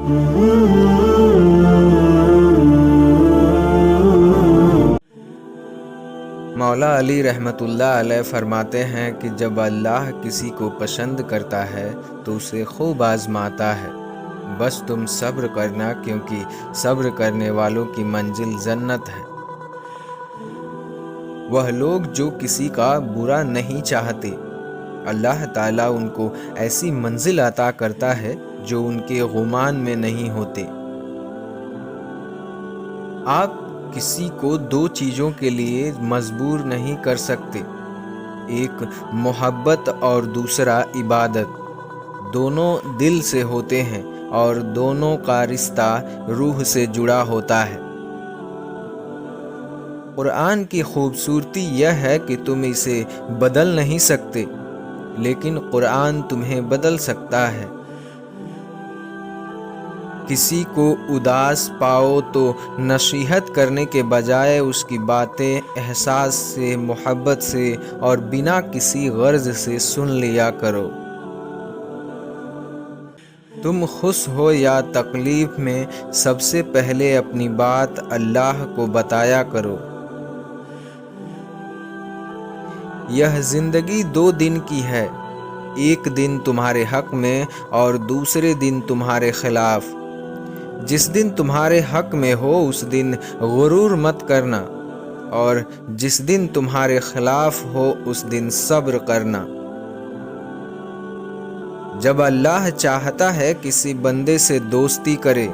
مولا علی رحمۃ اللہ علیہ فرماتے ہیں کہ جب اللہ کسی کو پسند کرتا ہے تو اسے خوب آزماتا ہے، بس تم صبر کرنا، کیونکہ صبر کرنے والوں کی منزل جنت ہے۔ وہ لوگ جو کسی کا برا نہیں چاہتے، اللہ تعالیٰ ان کو ایسی منزل عطا کرتا ہے جو ان کے گمان میں نہیں ہوتے۔ آپ کسی کو دو چیزوں کے لیے مجبور نہیں کر سکتے، ایک محبت اور دوسرا عبادت۔ دونوں دل سے ہوتے ہیں اور دونوں کا رشتہ روح سے جڑا ہوتا ہے۔ قرآن کی خوبصورتی یہ ہے کہ تم اسے بدل نہیں سکتے، لیکن قرآن تمہیں بدل سکتا ہے۔ کسی کو اداس پاؤ تو نصیحت کرنے کے بجائے اس کی باتیں احساس سے، محبت سے اور بنا کسی غرض سے سن لیا کرو۔ تم خوش ہو یا تکلیف میں سب سے پہلے اپنی بات اللہ کو بتایا کرو۔ یہ زندگی 2 دن کی ہے، ایک دن تمہارے حق میں اور دوسرے دن تمہارے خلاف۔ جس دن تمہارے حق میں ہو اس دن غرور مت کرنا، اور جس دن تمہارے خلاف ہو اس دن صبر کرنا۔ جب اللہ چاہتا ہے کسی بندے سے دوستی کرے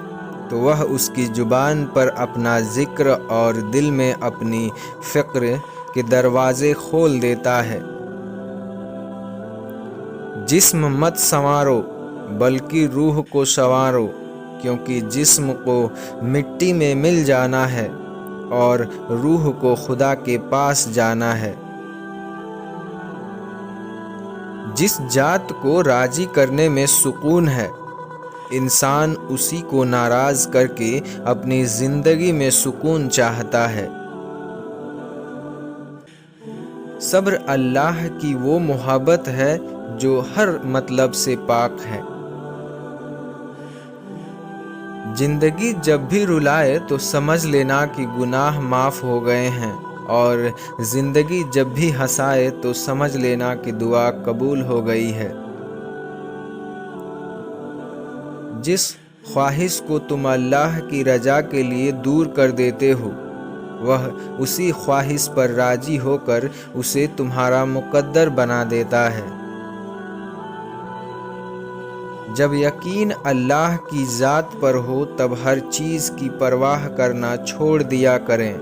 تو وہ اس کی زبان پر اپنا ذکر اور دل میں اپنی فکر کے دروازے کھول دیتا ہے۔ جسم مت سنوارو بلکہ روح کو سنوارو، کیونکہ جسم کو مٹی میں مل جانا ہے اور روح کو خدا کے پاس جانا ہے۔ جس ذات کو راضی کرنے میں سکون ہے، انسان اسی کو ناراض کر کے اپنی زندگی میں سکون چاہتا ہے۔ صبر اللہ کی وہ محبت ہے جو ہر مطلب سے پاک ہے۔ زندگی جب بھی رلائے تو سمجھ لینا کہ گناہ معاف ہو گئے ہیں، اور زندگی جب بھی ہنسائے تو سمجھ لینا کہ دعا قبول ہو گئی ہے۔ جس خواہش کو تم اللہ کی رضا کے لیے دور کر دیتے ہو، وہ اسی خواہش پر راضی ہو کر اسے تمہارا مقدر بنا دیتا ہے۔ جب یقین اللہ کی ذات پر ہو تب ہر چیز کی پرواہ کرنا چھوڑ دیا کریں،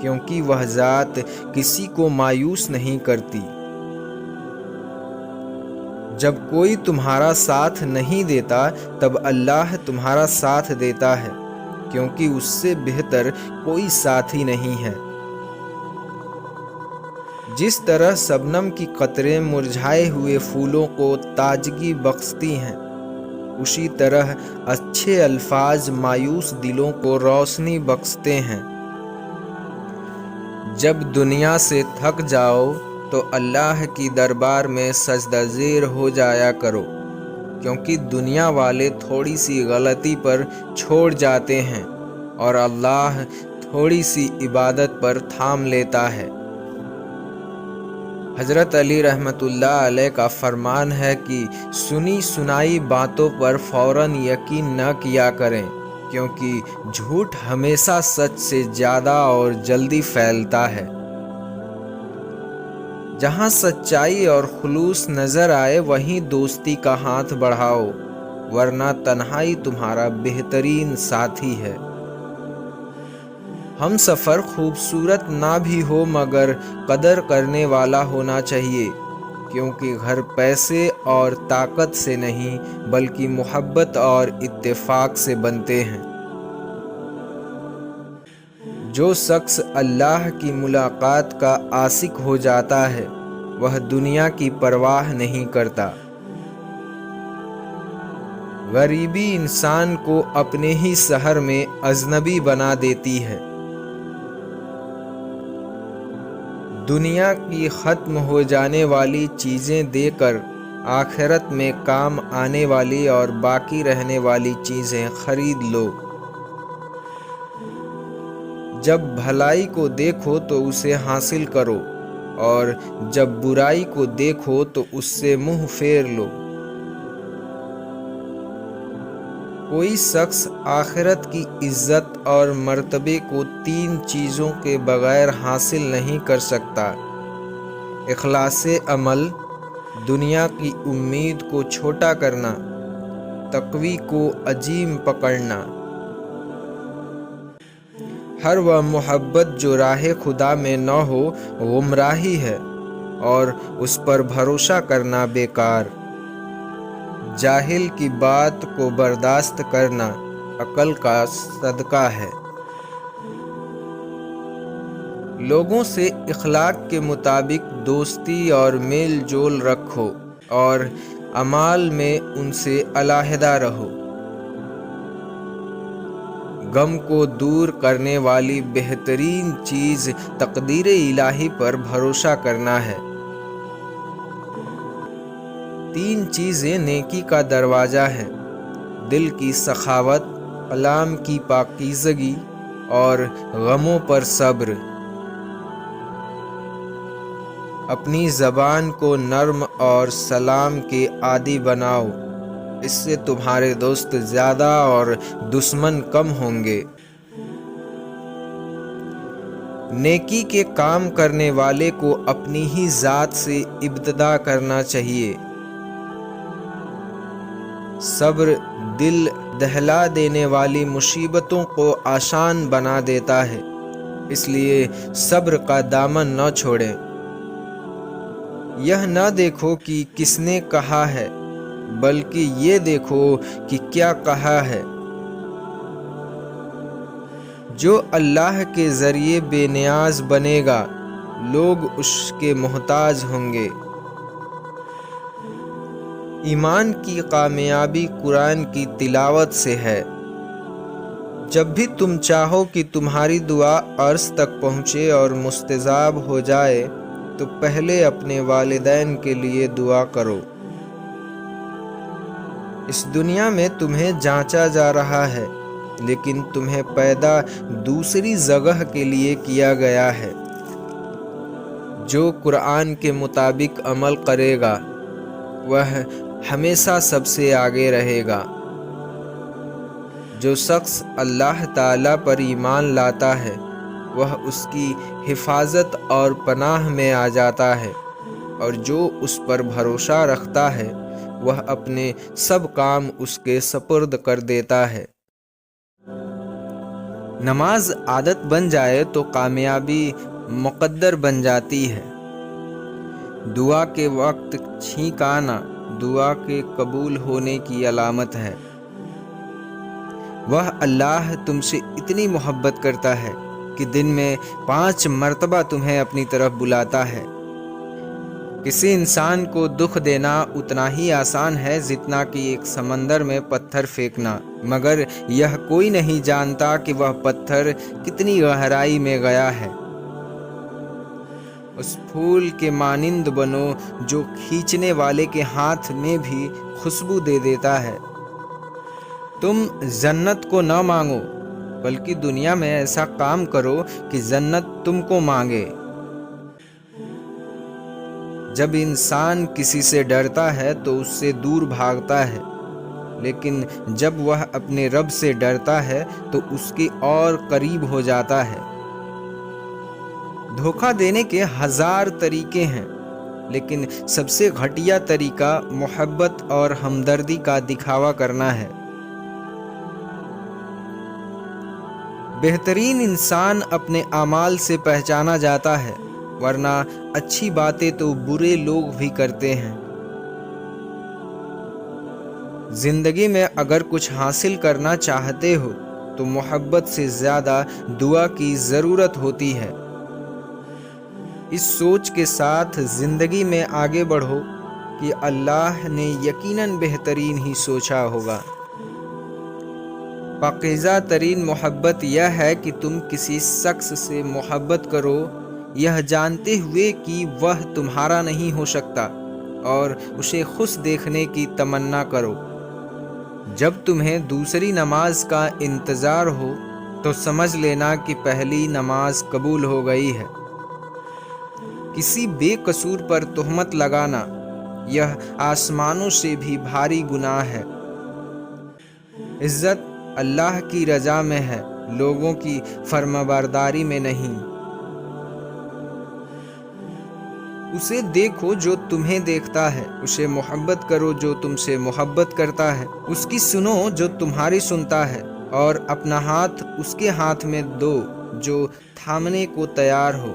کیونکہ وہ ذات کسی کو مایوس نہیں کرتی۔ جب کوئی تمہارا ساتھ نہیں دیتا تب اللہ تمہارا ساتھ دیتا ہے، کیونکہ اس سے بہتر کوئی ساتھی نہیں ہے۔ جس طرح شبنم کی قطریں مرجھائے ہوئے پھولوں کو تازگی بخشتی ہیں، اسی طرح اچھے الفاظ مایوس دلوں کو روشنی بخشتے ہیں۔ جب دنیا سے تھک جاؤ تو اللہ کی دربار میں سجدہ زیر ہو جایا کرو، کیونکہ دنیا والے تھوڑی سی غلطی پر چھوڑ جاتے ہیں اور اللہ تھوڑی سی عبادت پر تھام لیتا ہے۔ حضرت علی رحمۃ اللہ علیہ کا فرمان ہے کہ سنی سنائی باتوں پر فوراً یقین نہ کیا کریں، کیونکہ جھوٹ ہمیشہ سچ سے زیادہ اور جلدی پھیلتا ہے۔ جہاں سچائی اور خلوص نظر آئے وہیں دوستی کا ہاتھ بڑھاؤ، ورنہ تنہائی تمہارا بہترین ساتھی ہے۔ ہم سفر خوبصورت نہ بھی ہو مگر قدر کرنے والا ہونا چاہیے، کیونکہ گھر پیسے اور طاقت سے نہیں بلکہ محبت اور اتفاق سے بنتے ہیں۔ جو شخص اللہ کی ملاقات کا عاشق ہو جاتا ہے وہ دنیا کی پرواہ نہیں کرتا۔ غریبی انسان کو اپنے ہی شہر میں اجنبی بنا دیتی ہے۔ دنیا کی ختم ہو جانے والی چیزیں دے کر آخرت میں کام آنے والی اور باقی رہنے والی چیزیں خرید لو۔ جب بھلائی کو دیکھو تو اسے حاصل کرو، اور جب برائی کو دیکھو تو اس سے منہ پھیر لو۔ کوئی شخص آخرت کی عزت اور مرتبے کو 3 چیزوں کے بغیر حاصل نہیں کر سکتا: اخلاص عمل، دنیا کی امید کو چھوٹا کرنا، تقوی کو عظیم پکڑنا۔ ہر وہ محبت جو راہ خدا میں نہ ہو گمراہی ہے، اور اس پر بھروسہ کرنا بیکار۔ جاہل کی بات کو برداشت کرنا عقل کا صدقہ ہے۔ لوگوں سے اخلاق کے مطابق دوستی اور میل جول رکھو، اور اعمال میں ان سے علیحدہ رہو۔ غم کو دور کرنے والی بہترین چیز تقدیر الہی پر بھروسہ کرنا ہے۔ 3 چیزیں نیکی کا دروازہ ہیں: دل کی سخاوت، کلام کی پاکیزگی، اور غموں پر صبر۔ اپنی زبان کو نرم اور سلام کے عادی بناؤ، اس سے تمہارے دوست زیادہ اور دشمن کم ہوں گے۔ نیکی کے کام کرنے والے کو اپنی ہی ذات سے ابتدا کرنا چاہیے۔ صبر دل دہلا دینے والی مصیبتوں کو آسان بنا دیتا ہے، اس لیے صبر کا دامن نہ چھوڑیں۔ یہ نہ دیکھو کہ کس نے کہا ہے، بلکہ یہ دیکھو کہ کیا کہا ہے۔ جو اللہ کے ذریعے بے نیاز بنے گا، لوگ اس کے محتاج ہوں گے۔ ایمان کی کامیابی قرآن کی تلاوت سے ہے۔ جب بھی تم چاہو کہ تمہاری دعا عرش تک پہنچے اور مستجاب ہو جائے، تو پہلے اپنے والدین کے لیے دعا کرو۔ اس دنیا میں تمہیں جانچا جا رہا ہے، لیکن تمہیں پیدا دوسری جگہ کے لیے کیا گیا ہے۔ جو قرآن کے مطابق عمل کرے گا، وہ ہمیشہ سب سے آگے رہے گا۔ جو شخص اللہ تعالیٰ پر ایمان لاتا ہے، وہ اس کی حفاظت اور پناہ میں آ جاتا ہے، اور جو اس پر بھروسہ رکھتا ہے، وہ اپنے سب کام اس کے سپرد کر دیتا ہے۔ نماز عادت بن جائے تو کامیابی مقدر بن جاتی ہے۔ دعا کے وقت چھینک آنا دعا کے قبول ہونے کی علامت ہے۔ وہ اللہ تم سے اتنی محبت کرتا ہے کہ دن میں 5 مرتبہ تمہیں اپنی طرف بلاتا ہے۔ کسی انسان کو دکھ دینا اتنا ہی آسان ہے جتنا کہ ایک سمندر میں پتھر پھینکنا، مگر یہ کوئی نہیں جانتا کہ وہ پتھر کتنی گہرائی میں گیا ہے۔ اس پھول کے مانند بنو جو کھینچنے والے کے ہاتھ میں بھی خوشبو دے دیتا ہے۔ تم جنت کو نہ مانگو، بلکہ دنیا میں ایسا کام کرو کہ جنت تم کو مانگے۔ جب انسان کسی سے ڈرتا ہے تو اس سے دور بھاگتا ہے، لیکن جب وہ اپنے رب سے ڈرتا ہے تو اس کے اور قریب ہو جاتا ہے۔ دھوکہ دینے کے 1000 طریقے ہیں، لیکن سب سے گھٹیا طریقہ محبت اور ہمدردی کا دکھاوا کرنا ہے۔ بہترین انسان اپنے اعمال سے پہچانا جاتا ہے، ورنہ اچھی باتیں تو برے لوگ بھی کرتے ہیں۔ زندگی میں اگر کچھ حاصل کرنا چاہتے ہو تو محبت سے زیادہ دعا کی ضرورت ہوتی ہے۔ اس سوچ کے ساتھ زندگی میں آگے بڑھو کہ اللہ نے یقیناً بہترین ہی سوچا ہوگا۔ پاکیزہ ترین محبت یہ ہے کہ تم کسی شخص سے محبت کرو، یہ جانتے ہوئے کہ وہ تمہارا نہیں ہو سکتا، اور اسے خوش دیکھنے کی تمنا کرو۔ جب تمہیں دوسری نماز کا انتظار ہو تو سمجھ لینا کہ پہلی نماز قبول ہو گئی ہے۔ کسی بے قصور پر تہمت لگانا یہ آسمانوں سے بھی بھاری گناہ ہے۔ عزت اللہ کی رضا میں ہے، لوگوں کی فرمانبرداری میں نہیں۔ اسے دیکھو جو تمہیں دیکھتا ہے، اسے محبت کرو جو تم سے محبت کرتا ہے، اس کی سنو جو تمہاری سنتا ہے، اور اپنا ہاتھ اس کے ہاتھ میں دو جو تھامنے کو تیار ہو۔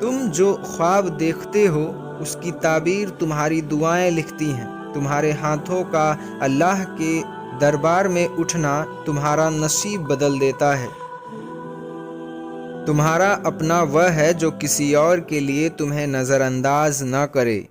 تم جو خواب دیکھتے ہو اس کی تعبیر تمہاری دعائیں لکھتی ہیں۔ تمہارے ہاتھوں کا اللہ کے دربار میں اٹھنا تمہارا نصیب بدل دیتا ہے۔ تمہارا اپنا وہ ہے جو کسی اور کے لیے تمہیں نظر انداز نہ کرے۔